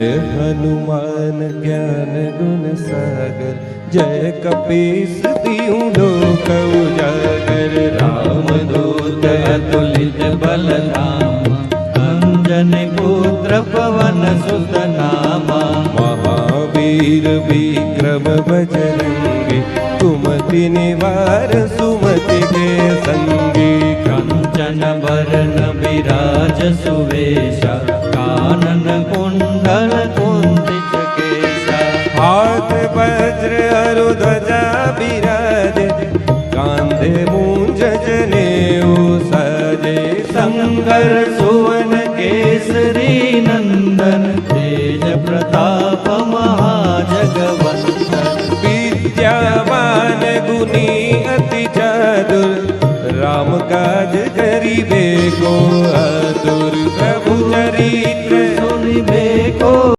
हनुमान ज्ञान गुण सागर, जय कपीस तिहुँ लोक उजागर। रामदूत अतुलित बल धामा, अंजनी पुत्र पवन सुत नामा। महावीर विक्रम बजरंगी, कुमति निवार सुमति के संगी। कंचन बरन विराज सुवेशा, कानन कुंडल कुंदित केसा। हाथ वज्र अरु ध्वजा विराजे, कांधे मूंज जनेऊ साजे। शंकर सुवन केसरी नंदन, तेज प्रताप महाजगवंदन। विद्यावान गुणी अति चातुर, राम काज करिबे को आतुर। प्रभु चरी